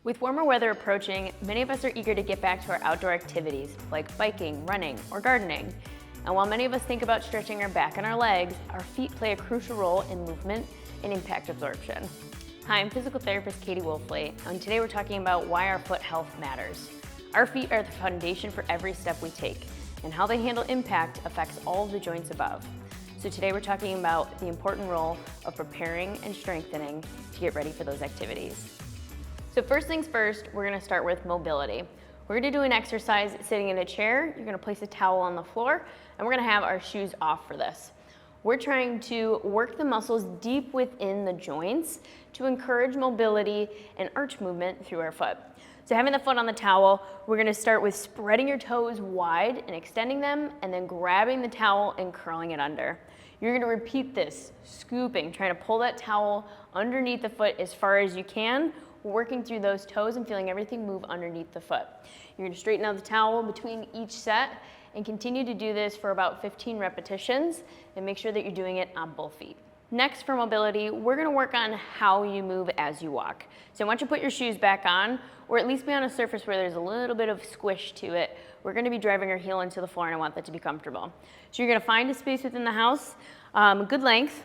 With warmer weather approaching, many of us are eager to get back to our outdoor activities like biking, running, or gardening. And while many of us think about stretching our back and our legs, our feet play a crucial role in movement and impact absorption. Hi, I'm physical therapist Katie Wolfley, and today we're talking about why our foot health matters. Our feet are the foundation for every step we take, and how they handle impact affects all of the joints above. So today we're talking about the important role of preparing and strengthening to get ready for those activities. So first things first, we're gonna start with mobility. We're gonna do an exercise sitting in a chair. You're gonna place a towel on the floor, and we're gonna have our shoes off for this. We're trying to work the muscles deep within the joints to encourage mobility and arch movement through our foot. So having the foot on the towel, we're gonna start with spreading your toes wide and extending them, and then grabbing the towel and curling it under. You're gonna repeat this, scooping, trying to pull that towel underneath the foot as far as you can, working through those toes and feeling everything move underneath the foot. You're gonna straighten out the towel between each set and continue to do this for about 15 repetitions and make sure that you're doing it on both feet. Next, for mobility, we're gonna work on how you move as you walk. So once you put your shoes back on, or at least be on a surface where there's a little bit of squish to it, we're gonna be driving our heel into the floor, and I want that to be comfortable. So you're gonna find a space within the house, good length.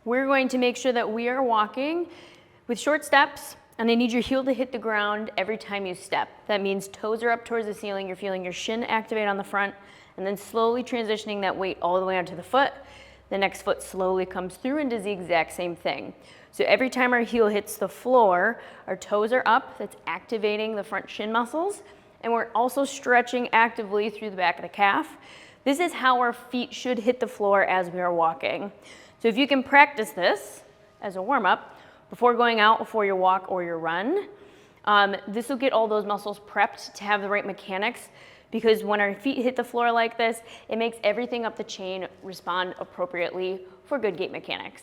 We're going to make sure that we are walking with short steps, and I need your heel to hit the ground every time you step. That means toes are up towards the ceiling, you're feeling your shin activate on the front, and then slowly transitioning that weight all the way onto the foot. The next foot slowly comes through and does the exact same thing. So every time our heel hits the floor, our toes are up, that's activating the front shin muscles, and we're also stretching actively through the back of the calf. This is how our feet should hit the floor as we are walking. So if you can practice this as a warm-up, before going out for your walk or your run, this will get all those muscles prepped to have the right mechanics, because when our feet hit the floor like this, it makes everything up the chain respond appropriately for good gait mechanics.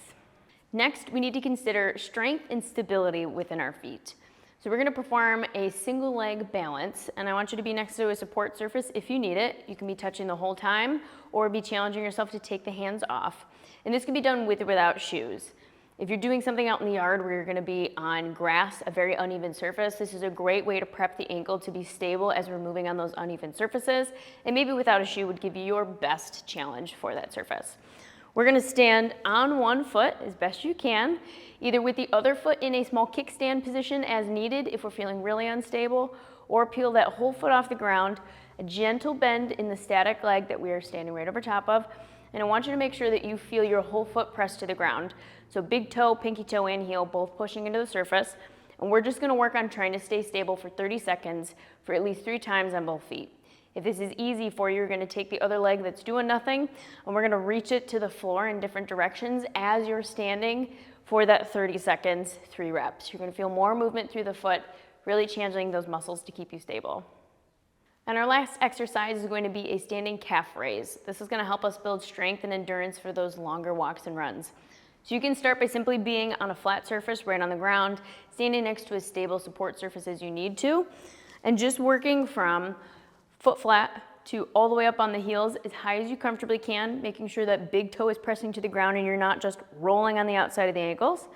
Next, we need to consider strength and stability within our feet. So we're gonna perform a single leg balance, and I want you to be next to a support surface if you need it. You can be touching the whole time, or be challenging yourself to take the hands off. And this can be done with or without shoes. If you're doing something out in the yard where you're gonna be on grass, a very uneven surface, this is a great way to prep the ankle to be stable as we're moving on those uneven surfaces, and maybe without a shoe would give you your best challenge for that surface. We're gonna stand on one foot as best you can, either with the other foot in a small kickstand position as needed if we're feeling really unstable, or peel that whole foot off the ground, a gentle bend in the static leg that we are standing right over top of, and I want you to make sure that you feel your whole foot pressed to the ground. So big toe, pinky toe, and heel both pushing into the surface. And we're just gonna work on trying to stay stable for 30 seconds for at least 3 times on both feet. If this is easy for you, you're gonna take the other leg that's doing nothing, and we're gonna reach it to the floor in different directions as you're standing for that 30 seconds, 3 reps. You're gonna feel more movement through the foot, really challenging those muscles to keep you stable. And our last exercise is going to be a standing calf raise. This is gonna help us build strength and endurance for those longer walks and runs. So you can start by simply being on a flat surface right on the ground, standing next to a stable support surface as you need to, and just working from foot flat to all the way up on the heels as high as you comfortably can, making sure that big toe is pressing to the ground and you're not just rolling on the outside of the ankles,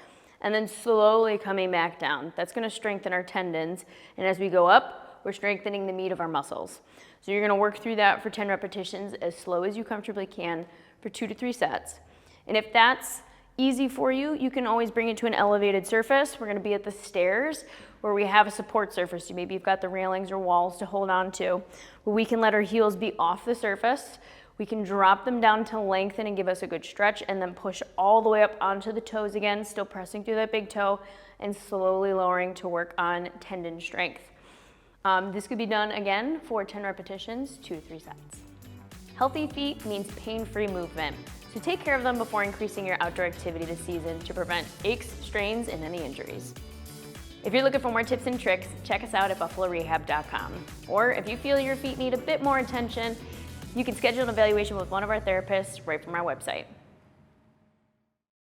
and then slowly coming back down. That's gonna strengthen our tendons, and as we go up, we're strengthening the meat of our muscles. So you're gonna work through that for 10 repetitions as slow as you comfortably can for 2 to 3 sets. And if that's easy for you, you can always bring it to an elevated surface. We're gonna be at the stairs where we have a support surface. Maybe you've got the railings or walls to hold on to, but we can let our heels be off the surface. We can drop them down to lengthen and give us a good stretch, and then push all the way up onto the toes again, still pressing through that big toe, and slowly lowering to work on tendon strength. This could be done again for 10 repetitions, 2 to 3 sets. Healthy feet means pain-free movement. So take care of them before increasing your outdoor activity this season to prevent aches, strains, and any injuries. If you're looking for more tips and tricks, check us out at buffalorehab.com. Or if you feel your feet need a bit more attention, you can schedule an evaluation with one of our therapists right from our website.